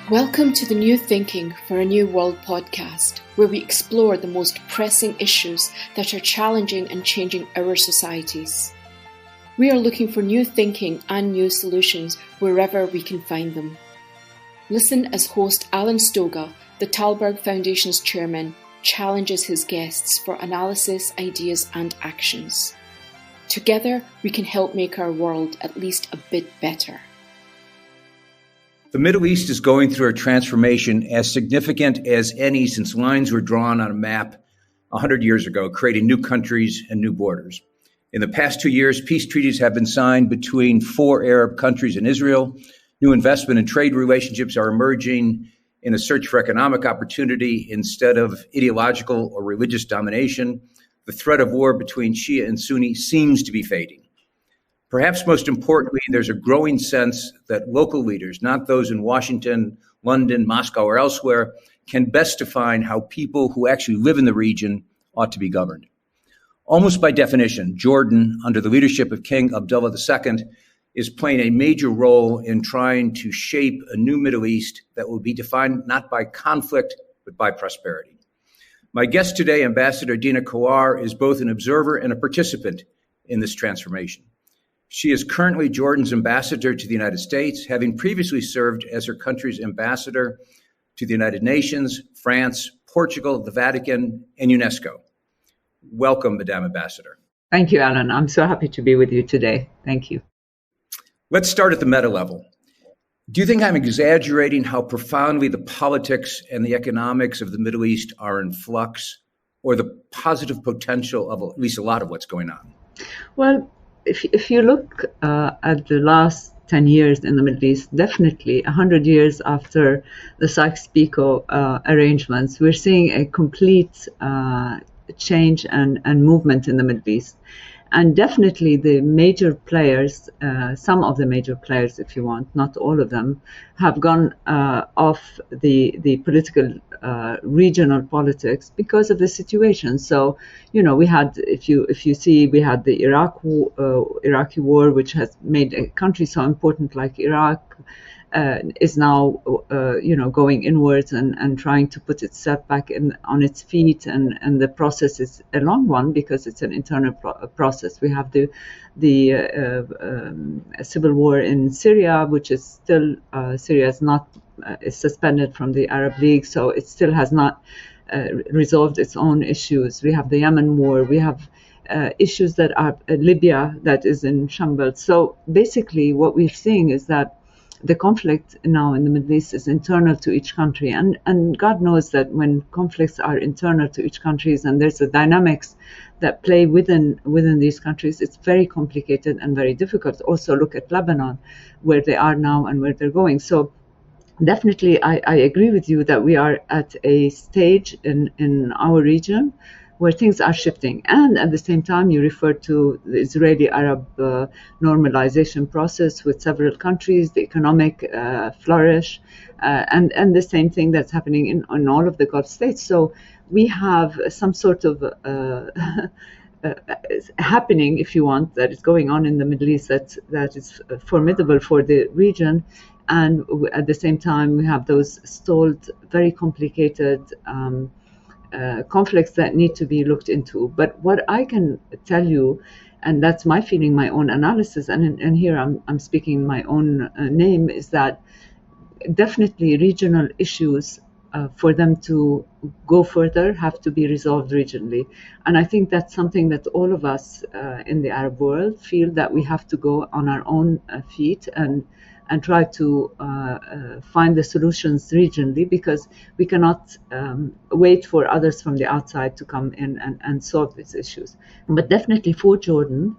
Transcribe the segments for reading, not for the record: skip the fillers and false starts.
Welcome to the New Thinking for a New World podcast, where we explore the most pressing issues that are challenging and changing our societies. We are looking for new thinking and new solutions wherever we can find them. Listen as host Alan Stoga, the Talberg Foundation's chairman, challenges his guests for analysis, ideas and actions. Together, we can help make our world at least a bit better. The Middle East is going through a transformation as significant as any since lines were drawn on a map 100 years ago, creating new countries and new borders. In the past 2 years, peace treaties have been signed between 4 Arab countries and Israel. New investment and trade relationships are emerging in a search for economic opportunity instead of ideological or religious domination. The threat of war between Shia and Sunni seems to be fading. Perhaps most importantly, there's a growing sense that local leaders, not those in Washington, London, Moscow, or elsewhere, can best define how people who actually live in the region ought to be governed. Almost by definition, Jordan, under the leadership of King Abdullah II, is playing a major role in trying to shape a new Middle East that will be defined not by conflict, but by prosperity. My guest today, Ambassador Dina Kawar, is both an observer and a participant in this transformation. She is currently Jordan's ambassador to the United States, having previously served as her country's ambassador to the United Nations, France, Portugal, the Vatican, and UNESCO. Welcome, Madame Ambassador. Thank you, Alan. I'm so happy to be with you today. Thank you. Let's start at the meta level. Do you think I'm exaggerating how profoundly the politics and the economics of the Middle East are in flux, or the positive potential of at least a lot of what's going on? Well, if you look at the last 10 years in the Middle East, definitely 100 years after the Sykes-Picot arrangements, we're seeing a complete change and movement in the Middle East. And definitely the major players, some of the major players, if you want, not all of them, have gone off the political regional politics because of the situation. So, we had, if you see, we had the Iraqi war, which has made a country so important like Iraq, is now, going inwards and trying to put itself back on its feet. And the process is a long one because it's an internal process. We have the civil war in Syria, which is still, Syria is not is suspended from the Arab League, so it still has not resolved its own issues. We have the Yemen war. We have issues that are Libya that is in shambles. So basically what we're seeing is that the conflict now in the Middle East is internal to each country. And God knows that when conflicts are internal to each country and there's the dynamics that play within these countries, it's very complicated and very difficult. Also look at Lebanon, where they are now and where they're going. So definitely I agree with you that we are at a stage in our region where things are shifting. And at the same time, you refer to the Israeli-Arab normalization process with several countries, the economic flourish, and the same thing that's happening in all of the Gulf states. So we have some sort of happening, if you want, that is going on in the Middle East that is formidable for the region. And at the same time, we have those stalled, very complicated conflicts that need to be looked into. But what I can tell you, and that's my feeling, my own analysis, and here I'm speaking my own name, is that definitely regional issues, for them to go further, have to be resolved regionally. And I think that's something that all of us in the Arab world feel, that we have to go on our own feet and try to find the solutions regionally, because we cannot wait for others from the outside to come in and solve these issues. But definitely for Jordan,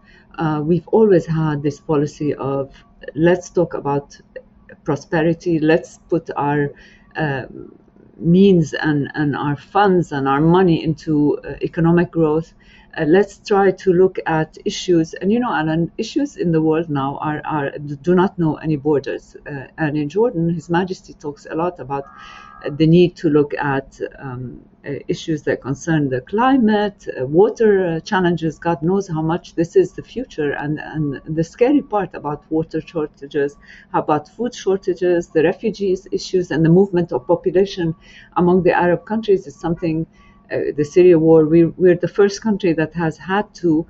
we've always had this policy of, let's talk about prosperity, let's put our means and our funds and our money into economic growth. Let's try to look at issues, and Alan, issues in the world now do not know any borders. And in Jordan, His Majesty talks a lot about the need to look at issues that concern the climate, water challenges. God knows how much this is the future, and the scary part about water shortages, about food shortages, the refugees issues, and the movement of population among the Arab countries is something. The Syria war, we're the first country that has had to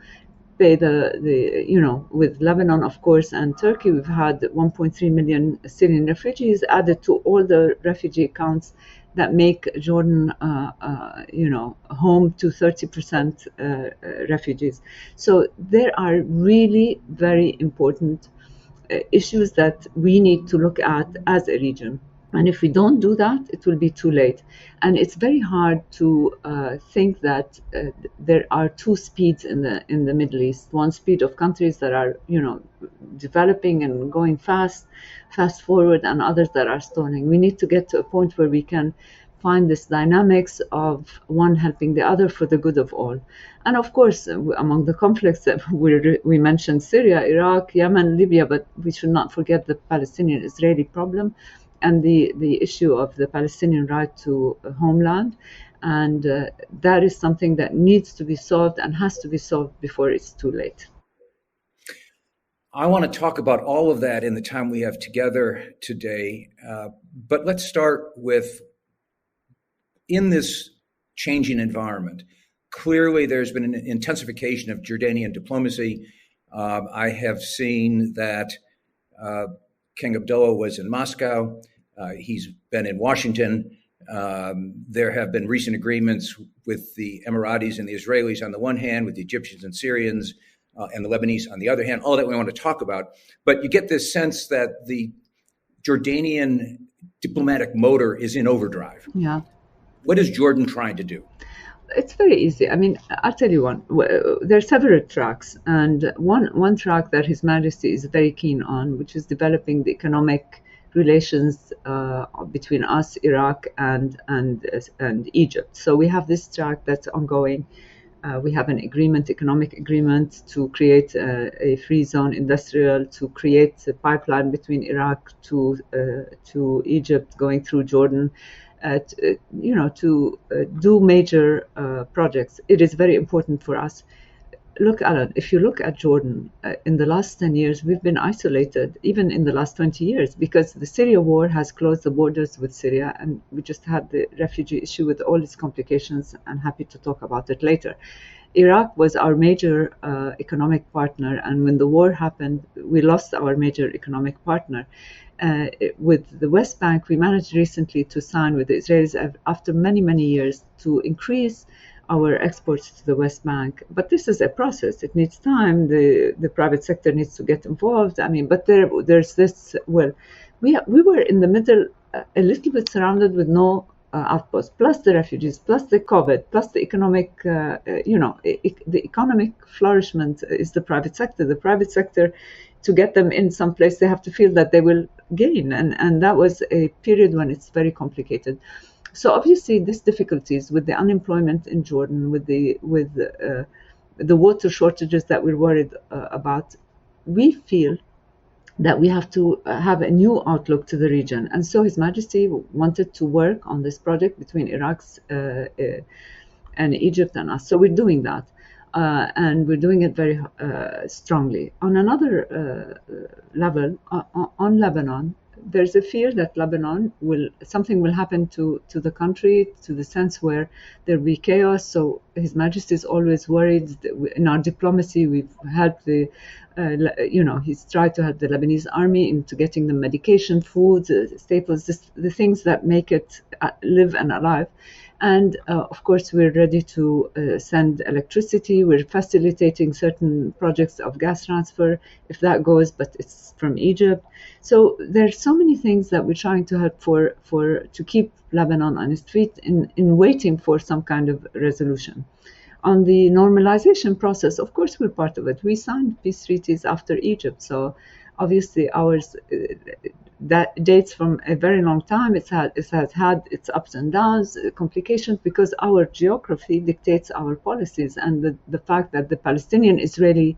pay with Lebanon, of course, and Turkey. We've had 1.3 million Syrian refugees added to all the refugee counts that make Jordan, home to 30% refugees. So there are really very important issues that we need to look at as a region. And if we don't do that, it will be too late. And it's very hard to think that there are two speeds in the Middle East. One speed of countries that are, developing and going fast forward, and others that are stalling. We need to get to a point where we can find this dynamics of one helping the other for the good of all. And of course, among the conflicts that we mentioned Syria, Iraq, Yemen, Libya, but we should not forget the Palestinian-Israeli problem and the issue of the Palestinian right to homeland. And that is something that needs to be solved and has to be solved before it's too late. I want to talk about all of that in the time we have together today. But let's start with, in this changing environment, clearly there's been an intensification of Jordanian diplomacy. I have seen that King Abdullah was in Moscow. He's been in Washington. There have been recent agreements with the Emiratis and the Israelis on the one hand, with the Egyptians and Syrians and the Lebanese on the other hand, all that we want to talk about. But you get this sense that the Jordanian diplomatic motor is in overdrive. Yeah. What is Jordan trying to do? It's very easy. I mean, I'll tell you one. There are several tracks, and one track that His Majesty is very keen on, which is developing the economic relations between us, Iraq, and Egypt. So we have this track that's ongoing. We have an economic agreement to create a free zone industrial, to create a pipeline between Iraq to Egypt going through Jordan. To do major projects. It is very important for us. Look, Alan, if you look at Jordan, in the last 10 years, we've been isolated, even in the last 20 years, because the Syria war has closed the borders with Syria, and we just had the refugee issue with all its complications. I'm happy to talk about it later. Iraq was our major economic partner, and when the war happened, we lost our major economic partner. With the West Bank, we managed recently to sign with the Israelis after many, many years to increase our exports to the West Bank. But this is a process. It needs time. The private sector needs to get involved. I mean, but there's this, well, we were in the middle, a little bit surrounded with no outposts, plus the refugees, plus the COVID, plus the economic, the economic flourishment is the private sector. The private sector, to get them in some place, they have to feel that they will gain. And that was a period when it's very complicated. So obviously these difficulties with the unemployment in Jordan, with the water shortages that we're worried about, we feel that we have to have a new outlook to the region. And so His Majesty wanted to work on this project between Iraq and Egypt and us. So we're doing that. And we're doing it very strongly. On another level, on Lebanon, there's a fear that something will happen to the country, to the sense where there'll be chaos. So His Majesty is always worried. In our diplomacy, we've helped he's tried to help the Lebanese army into getting them medication, food, staples, the things that make it live and alive. And of course, we're ready to send electricity. We're facilitating certain projects of gas transfer, if that goes, but it's from Egypt. So there's so many things that we're trying to help to keep Lebanon on its feet in waiting for some kind of resolution. On the normalization process, of course, we're part of it. We signed peace treaties after Egypt, so obviously ours that dates from a very long time. It has had its ups and downs, complications, because our geography dictates our policies, and the fact that the Palestinian-Israeli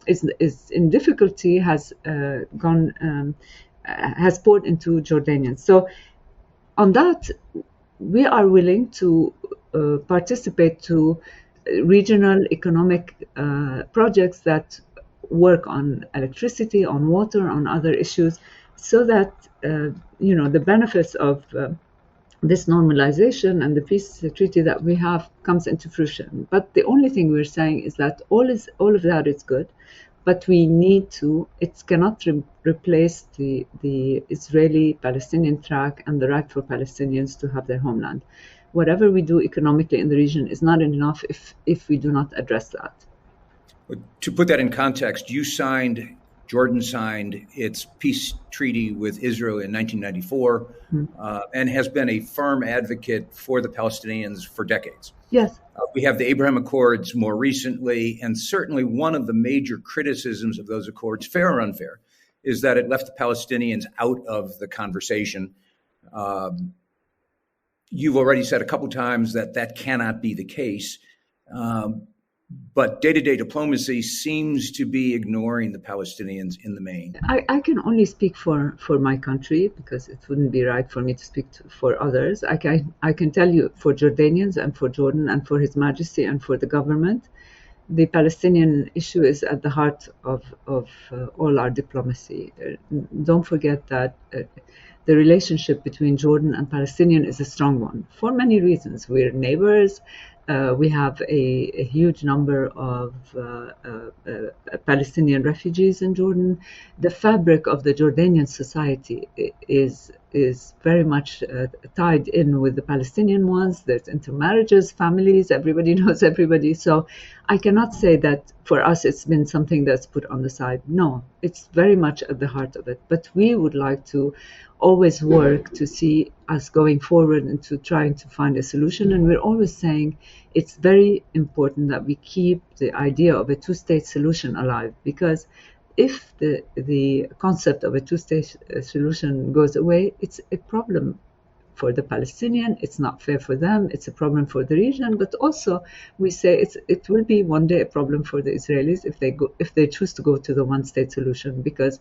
is in difficulty has poured into Jordanians. So on that, we are willing to participate to regional economic projects that work on electricity, on water, on other issues, so that the benefits of this normalization and the peace treaty that we have comes into fruition. But the only thing we're saying is that all of that is good, but we need to. It cannot replace the Israeli-Palestinian track and the right for Palestinians to have their homeland. Whatever we do economically in the region is not enough if we do not address that. To put that in context, Jordan signed its peace treaty with Israel in 1994 and has been a firm advocate for the Palestinians for decades. Yes. We have the Abraham Accords more recently, and certainly one of the major criticisms of those accords, fair or unfair, is that it left the Palestinians out of the conversation. You've already said a couple times that cannot be the case. But day-to-day diplomacy seems to be ignoring the Palestinians in the main. I can only speak for my country, because it wouldn't be right for me to speak for others. I can tell you, for Jordanians and for Jordan and for His Majesty and for the government, the Palestinian issue is at the heart of all our diplomacy. Don't forget that the relationship between Jordan and Palestinian is a strong one for many reasons. We're neighbors. We have a huge number of Palestinian refugees in Jordan. The fabric of the Jordanian society is very much tied in with the Palestinian ones. There's intermarriages, families, everybody knows everybody. So I cannot say that for us it's been something that's put on the side. No, it's very much at the heart of it. But we would like to always work to see us going forward and to trying to find a solution. And we're always saying it's very important that we keep the idea of a two-state solution alive, because if the concept of a two-state solution goes away, it's a problem for the Palestinian. It's not fair for them. It's a problem for the region. But also, we say it will be one day a problem for the Israelis if they choose to go to the one-state solution, because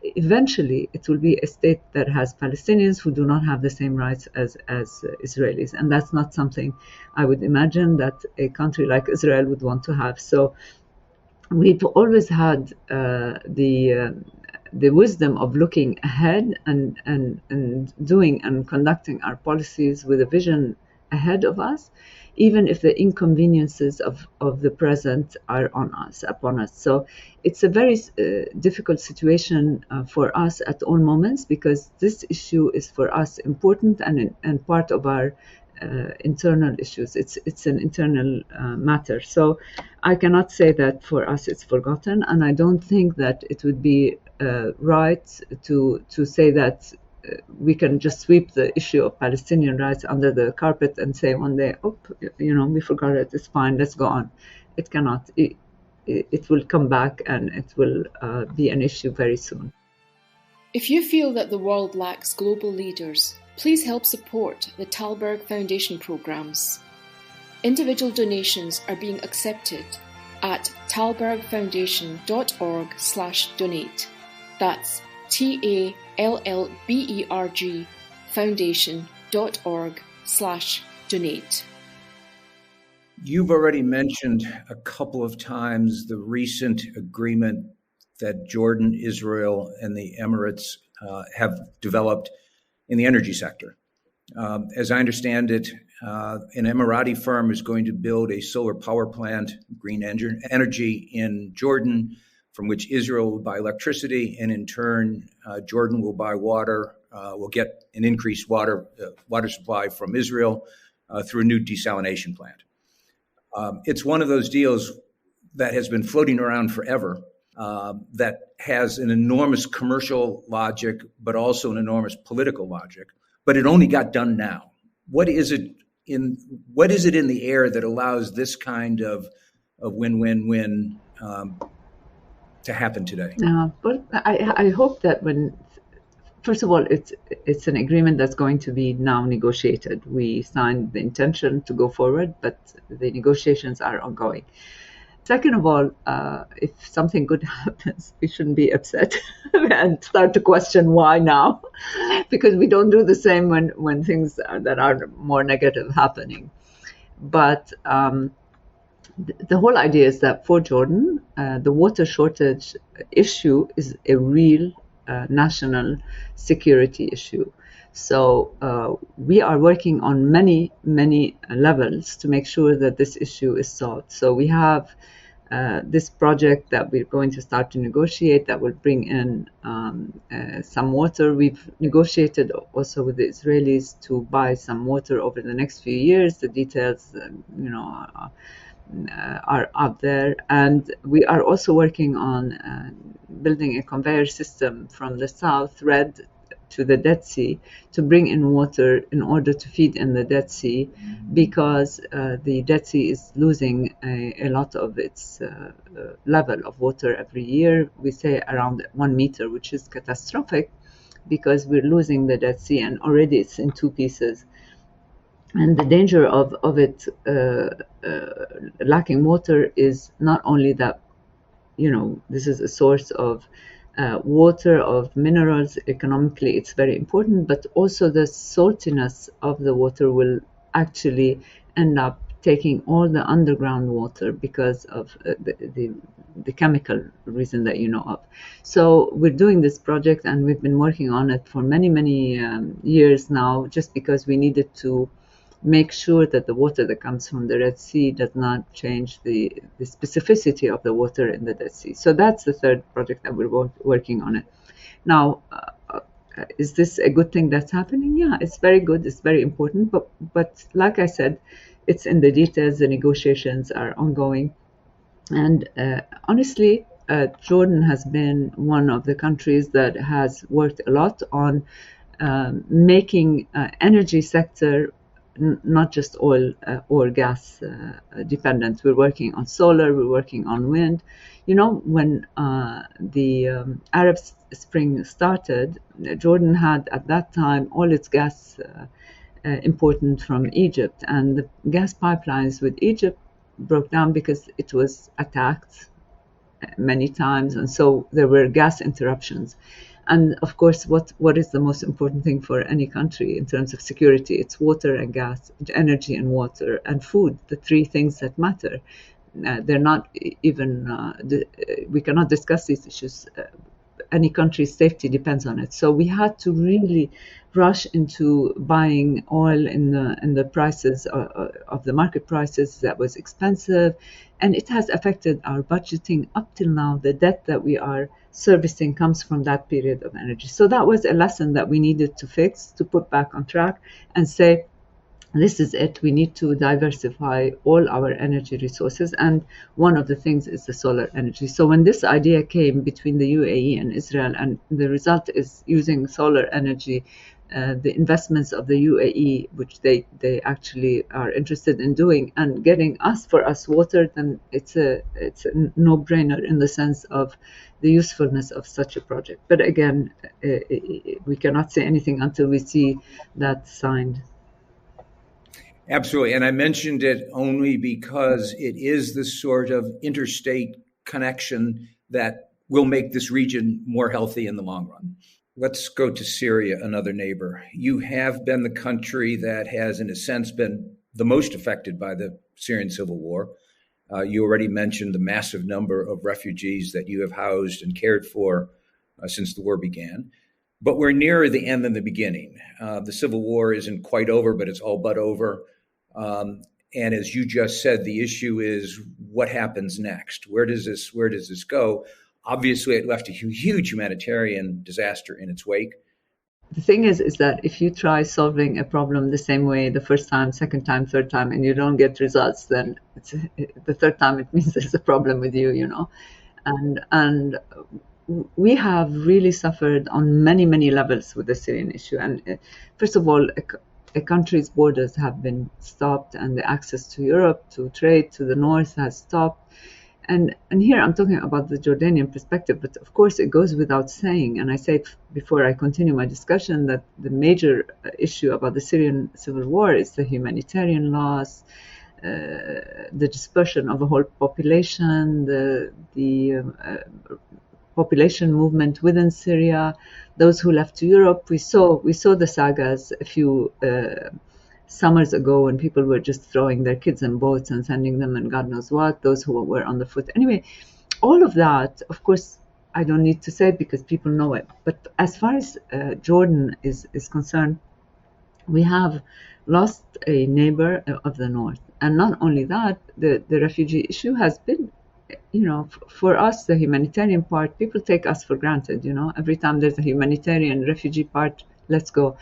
eventually it will be a state that has Palestinians who do not have the same rights as Israelis, and that's not something I would imagine that a country like Israel would want to have. So we've always had the wisdom of looking ahead and doing and conducting our policies with a vision ahead of us, even if the inconveniences of the present are upon us. So it's a very difficult situation for us at all moments, because this issue is for us important and part of our internal issues. It's an internal matter. So I cannot say that for us it's forgotten, and I don't think that it would be right to say that we can just sweep the issue of Palestinian rights under the carpet and say one day, we forgot it, it's fine, let's go on. It cannot. It will come back, and it will be an issue very soon. If you feel that the world lacks global leaders, please help support the Talberg Foundation programs. Individual donations are being accepted at talbergfoundation.org/donate. That's TALLBERG foundation.org/donate. You've already mentioned a couple of times the recent agreement that Jordan, Israel, and the Emirates have developed in the energy sector. As I understand it, an Emirati firm is going to build a solar power plant, green energy in Jordan, from which Israel will buy electricity, and in turn, Jordan will buy water, will get an increased water supply from Israel through a new desalination plant. It's one of those deals that has been floating around forever, that has an enormous commercial logic, but also an enormous political logic. But it only got done now. What is it in the air that allows this kind of win-win-win to happen today? But I hope that when First of all, it's an agreement that's going to be now negotiated. We signed the intention to go forward, but the negotiations are ongoing. Second of all, if something good happens, we shouldn't be upset and start to question why now, because we don't do the same when things that are more negative happening. But the whole idea is that for Jordan, the water shortage issue is a real national security issue. So we are working on many levels to make sure that this issue is solved. So we have this project that we're going to start to negotiate that will bring in some water. We've negotiated also with the Israelis to buy some water over the next few years. The details, are out there, and we are also working on building a conveyor system from the south, Red, to the Dead Sea to bring in water in order to feed in the Dead Sea, because the Dead Sea is losing a lot of its level of water every year. We say around 1 meter, which is catastrophic because we're losing the Dead Sea, and already it's in two pieces. And the danger of it lacking water is not only that, this is a source of water, of minerals. Economically, it's very important, but also the saltiness of the water will actually end up taking all the underground water because of the chemical reason that you know of. So we're doing this project, and we've been working on it for many years now, just because we needed to make sure that the water that comes from the Red Sea does not change the specificity of the water in the Dead Sea. So that's the third project that we're working on it. Now, is this a good thing that's happening? Yeah, it's very good. It's very important. But like I said, it's in the details. The negotiations are ongoing. And honestly, Jordan has been one of the countries that has worked a lot on making energy sector not just oil or gas dependent. We're working on solar, we're working on wind. When the Arab Spring started, Jordan had at that time all its gas important from Egypt, and the gas pipelines with Egypt broke down because it was attacked many times, and so there were gas interruptions. And of course, what is the most important thing for any country in terms of security? It's water and gas, energy and water, and food, the three things that matter. They're not even, we cannot discuss these issues. Any country's safety depends on it. So we had to really rush into buying oil in the prices of the market prices. That was expensive, and it has affected our budgeting up till now. The debt that we are servicing comes from that period of energy. So that was a lesson that we needed to fix, to put back on track and say, this is it. We need to diversify all our energy resources, and one of the things is the solar energy. So when this idea came between the UAE and Israel, and the result is using solar energy, the investments of the UAE, which they actually are interested in doing, and getting us water, then it's a no-brainer in the sense of the usefulness of such a project. But again, we cannot say anything until we see that signed. Absolutely. And I mentioned it only because it is the sort of interstate connection that will make this region more healthy in the long run. Let's go to Syria, another neighbor. You have been the country that has, in a sense, been the most affected by the Syrian civil war. You already mentioned the massive number of refugees that you have housed and cared for since the war began. But we're nearer the end than the beginning. The civil war isn't quite over, but it's all but over. And as you just said, the issue is what happens next? Where does this go? Obviously, it left a huge humanitarian disaster in its wake. The thing is that if you try solving a problem the same way the first time, second time, third time, and you don't get results, then the third time it means there's a problem with you, And we have really suffered on many levels with the Syrian issue. And first of all, a country's borders have been stopped, and the access to Europe, to trade to the north has stopped. and here I'm talking about the Jordanian perspective, but of course it goes without saying, and I say it before I continue my discussion, that the major issue about the Syrian civil war is the humanitarian loss, the dispersion of a whole population, the population movement within Syria, those who left to Europe. We saw the sagas a few summers ago when people were just throwing their kids in boats and sending them and God knows what, those who were on the foot. Anyway, all of that, of course, I don't need to say it because people know it. But as far as Jordan is concerned, we have lost a neighbor of the north. And not only that, the refugee issue has been, for us, the humanitarian part, people take us for granted, every time there's a humanitarian refugee part, let's go.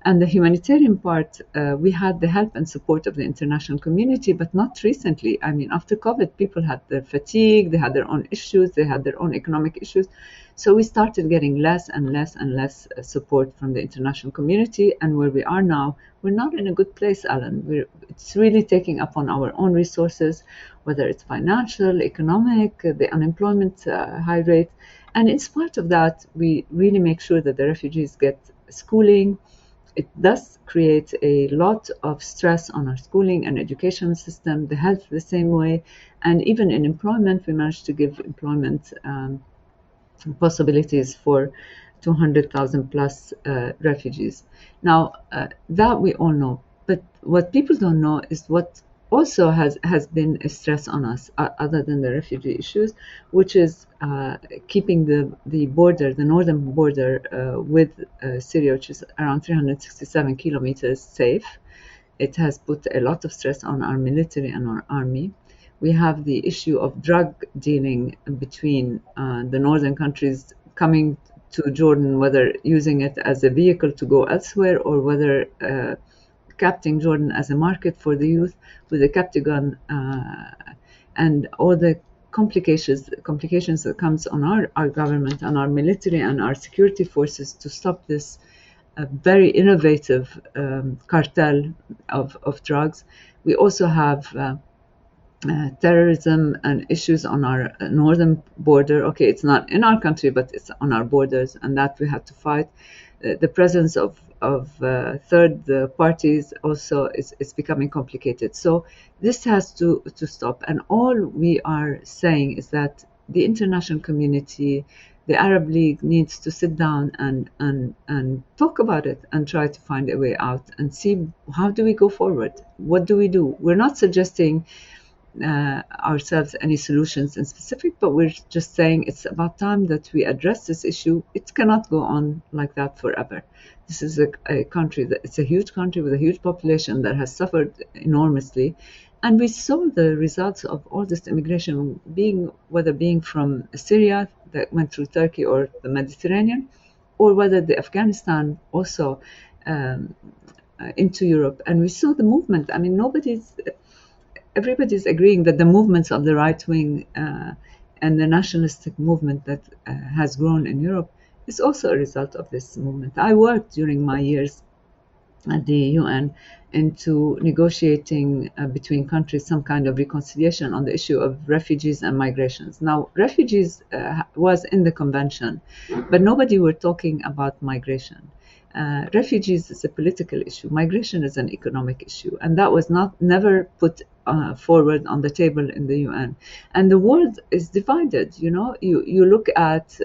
And the humanitarian part, we had the help and support of the international community, but not recently. I mean, after COVID, people had their fatigue, they had their own issues, they had their own economic issues. So we started getting less and less and less support from the international community. And where we are now, we're not in a good place, Alan. It's really taking up on our own resources, whether it's financial, economic, the unemployment high rate. And in spite of that, we really make sure that the refugees get schooling. It does create a lot of stress on our schooling and education system, the health the same way, and even in employment, we managed to give employment possibilities for 200,000 plus refugees. Now, that we all know, but what people don't know is what also has been a stress on us, other than the refugee issues, which is keeping the border, the northern border with Syria, which is around 367 kilometers, safe. It has put a lot of stress on our military and our army. We have the issue of drug dealing between the northern countries coming to Jordan, whether using it as a vehicle to go elsewhere or whether capturing Jordan as a market for the youth with the Captagon and all the complications that comes on our government and our military and our security forces to stop this very innovative cartel of drugs. We also have terrorism and issues on our northern border. Okay, it's not in our country, but it's on our borders, and that we have to fight. The presence of third parties also is becoming complicated. So this has to stop. And all we are saying is that the international community, the Arab League, needs to sit down and talk about it and try to find a way out and see how do we go forward. What do we do? We're not suggesting ourselves any solutions in specific, but we're just saying it's about time that we address this issue. It cannot go on like that forever. This is a country it's a huge country with a huge population that has suffered enormously, and we saw the results of all this immigration, whether being from Syria that went through Turkey or the Mediterranean, or whether the Afghanistan also into Europe. And we saw the movement. I mean, everybody's agreeing that the movements of the right wing and the nationalistic movement that has grown in Europe is also a result of this movement. I worked during my years at the UN into negotiating between countries some kind of reconciliation on the issue of refugees and migrations. Now, refugees was in the convention, but nobody were talking about migration. Refugees is a political issue. Migration is an economic issue, and that was never put forward on the table in the UN. And the world is divided. You look at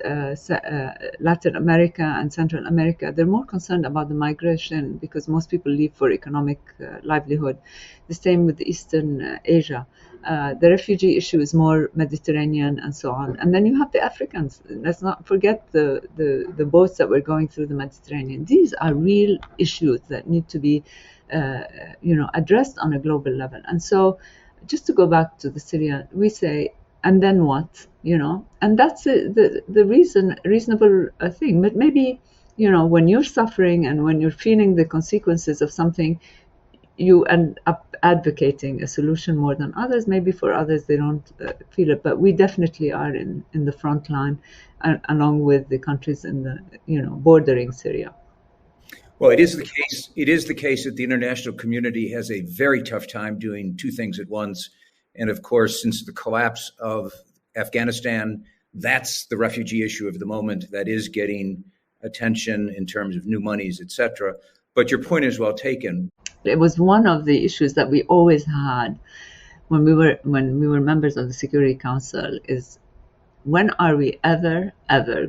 Latin America and Central America; they're more concerned about the migration because most people leave for economic livelihood. The same with Eastern Asia. The refugee issue is more Mediterranean and so on. And then you have the Africans. Let's not forget the boats that were going through the Mediterranean. These are real issues that need to be addressed on a global level. And so just to go back to the Syria, we say, and then what? And that's the reasonable thing. But maybe, when you're suffering and when you're feeling the consequences of something, you end up advocating a solution more than others. Maybe for others they don't feel it, but we definitely are in the front line, along with the countries in the bordering Syria. Well, it is the case. It is the case that the international community has a very tough time doing two things at once. And of course, since the collapse of Afghanistan, that's the refugee issue of the moment that is getting attention in terms of new monies, et cetera. But your point is well taken. It was one of the issues that we always had when we were members of the Security Council, is when are we ever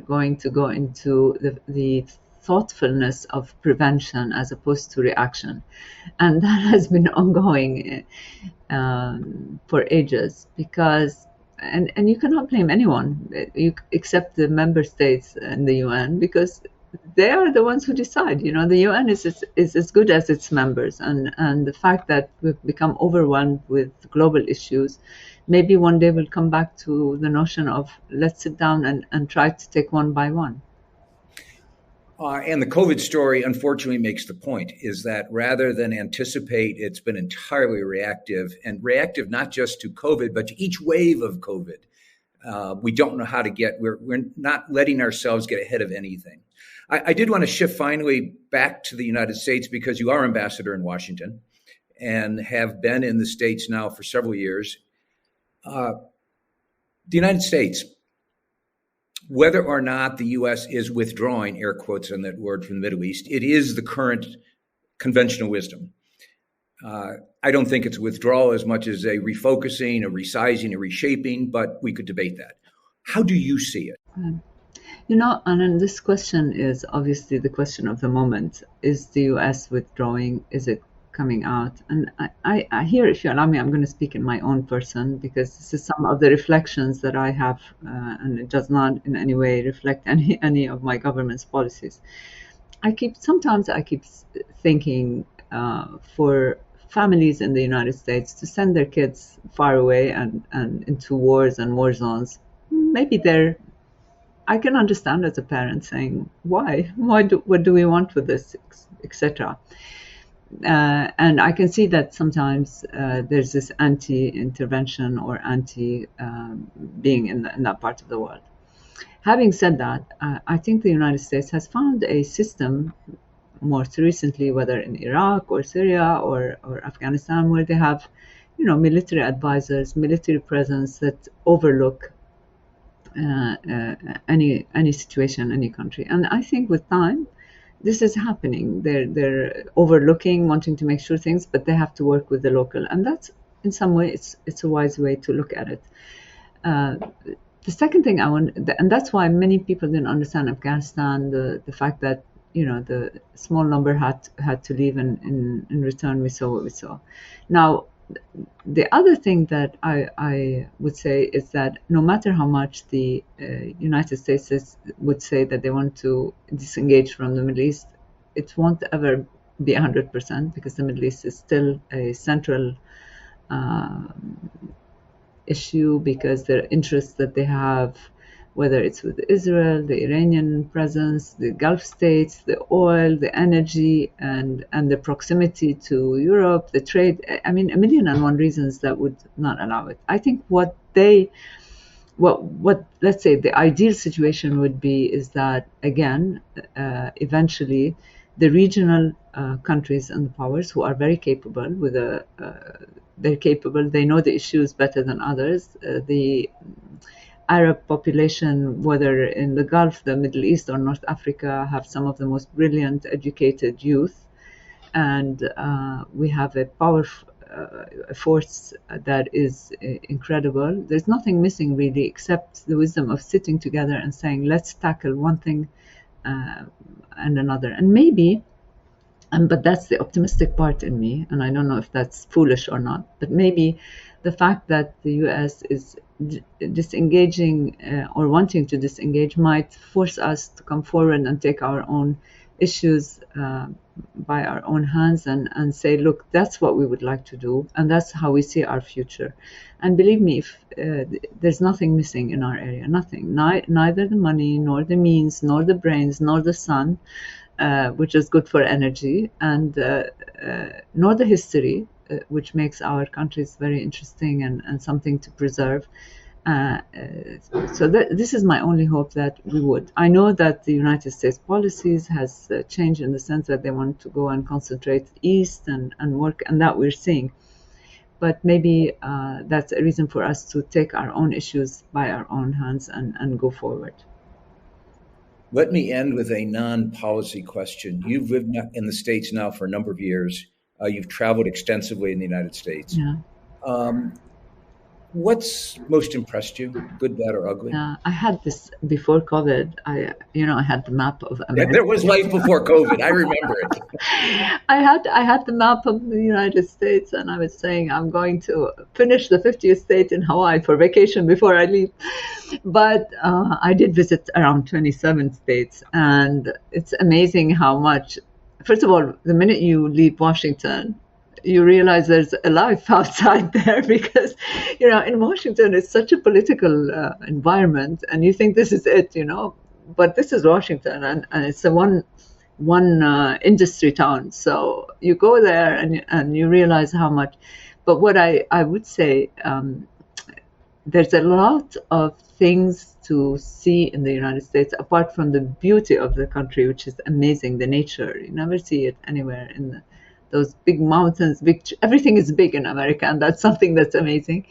going to go into the thoughtfulness of prevention as opposed to reaction? And that has been ongoing for ages, because and you cannot blame anyone except the member states and the UN, because they are the ones who decide. The UN is as good as its members, and the fact that we've become overwhelmed with global issues, maybe one day we'll come back to the notion of let's sit down and try to take one by one. And the COVID story, unfortunately, makes the point, is that rather than anticipate, it's been entirely reactive, and reactive not just to COVID, but to each wave of COVID. We don't know how to we're not letting ourselves get ahead of anything. I did want to shift finally back to the United States, because you are ambassador in Washington and have been in the States now for several years. The United States, whether or not the U.S. is withdrawing, air quotes on that word, from the Middle East, it is the current conventional wisdom. I don't think it's withdrawal as much as a refocusing, a resizing, a reshaping, but we could debate that. How do you see it? And then this question is obviously the question of the moment. Is the U.S. withdrawing? Is it coming out? And I here, if you allow me, I'm going to speak in my own person, because this is some of the reflections that I have, and it does not in any way reflect any of my government's policies. Sometimes I keep thinking for families in the United States to send their kids far away and into wars and war zones. Maybe I can understand as a parent saying, what do we want with this, etc. And I can see that sometimes there's this anti-intervention or anti-being in that part of the world. Having said that, I think the United States has found a system, most recently, whether in Iraq or Syria or Afghanistan, where they have, military advisors, military presence that overlook any situation, any country. And I think with time, this is happening. They're overlooking, wanting to make sure things, but they have to work with the local. And that's, in some way, it's a wise way to look at it. The second thing and that's why many people didn't understand Afghanistan, the fact that, the small number had to leave, and in return we saw what we saw. Now, the other thing that I would say is that no matter how much the United States would say that they want to disengage from the Middle East, it won't ever be 100%, because the Middle East is still a central issue, because the interests that they have, whether it's with Israel, the Iranian presence, the Gulf states, the oil, the energy, and the proximity to Europe, the trade. I mean, 1,000,001 reasons that would not allow it. I think what let's say the ideal situation would be is that, again, eventually the regional countries and the powers who are very capable they know the issues better than others. The Arab population, whether in the Gulf, the Middle East, or North Africa, have some of the most brilliant, educated youth. And we have a powerful force that is incredible. There's nothing missing, really, except the wisdom of sitting together and saying, let's tackle one thing and another. And maybe, but that's the optimistic part in me, and I don't know if that's foolish or not, but maybe the fact that the U.S. is disengaging or wanting to disengage might force us to come forward and take our own issues by our own hands and say, look, that's what we would like to do, and that's how we see our future. And believe me, if there's nothing missing in our area, nothing, neither the money, nor the means, nor the brains, nor the sun, which is good for energy, and nor the history, which makes our countries very interesting and something to preserve. So this is my only hope, that we would. I know that the United States policies has changed in the sense that they want to go and concentrate east and work, and that we're seeing. But maybe that's a reason for us to take our own issues by our own hands and go forward. Let me end with a non-policy question. You've lived in the States now for a number of years. You've traveled extensively in the United States. Yeah. What's most impressed you, good, bad, or ugly? I had this before COVID. I had the map of America. There was life before COVID. I remember it. I had the map of the United States, and I was saying I'm going to finish the 50th state in Hawaii for vacation before I leave. But I did visit around 27 states, and it's amazing how much. First of all, the minute you leave Washington, you realize there's a life outside there, because, in Washington, it's such a political environment, and you think this is it, but this is Washington, and it's a one industry town. So you go there and you realize how much. But what I would say, there's a lot of things to see in the United States, apart from the beauty of the country, which is amazing, the nature. You never see it anywhere in those big mountains, everything is big in America, and that's something that's amazing.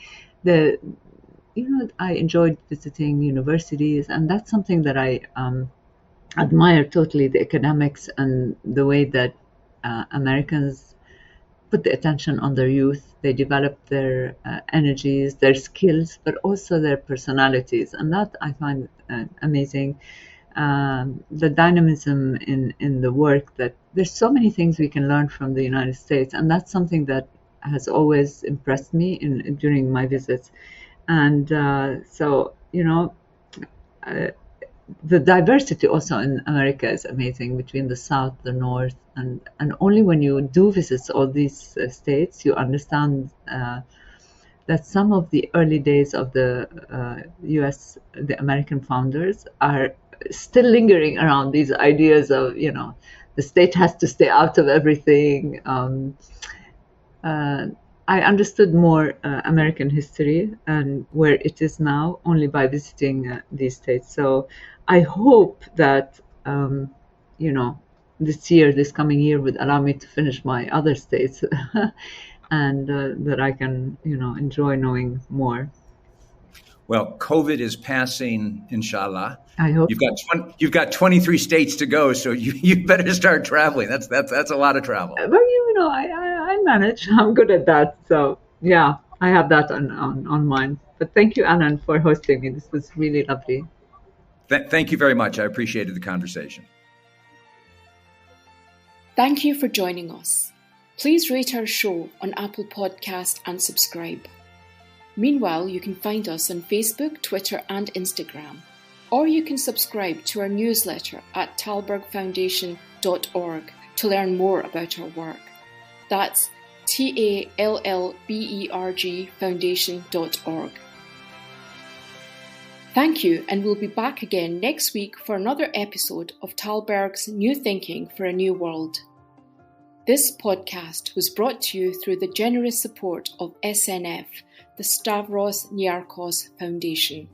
I enjoyed visiting universities, and that's something that I admire totally, the academics and the way that Americans put the attention on their youth. They develop their energies, their skills, but also their personalities, and that I find amazing. The dynamism in the work, that there's so many things we can learn from the United States, and that's something that has always impressed me during my visits. And the diversity also in America is amazing, between the South, the North, and only when you do visit all these states, you understand that some of the early days of the U.S., the American founders, are still lingering around these ideas of, the state has to stay out of everything. I understood more American history and where it is now only by visiting these states. So I hope that, this coming year would allow me to finish my other states and that I can, enjoy knowing more. Well, COVID is passing, inshallah. I hope you've got 23 states to go, so you better start traveling. That's a lot of travel. Well, I manage. I'm good at that. So yeah, I have that on mind. But thank you, Anand, for hosting me. This was really lovely. Thank you very much. I appreciated the conversation. Thank you for joining us. Please rate our show on Apple Podcast and subscribe. Meanwhile, you can find us on Facebook, Twitter, and Instagram. Or you can subscribe to our newsletter at talbergfoundation.org to learn more about our work. That's TALLBERG foundation.org. Thank you, and we'll be back again next week for another episode of Talberg's New Thinking for a New World. This podcast was brought to you through the generous support of SNF, the Stavros Niarchos Foundation.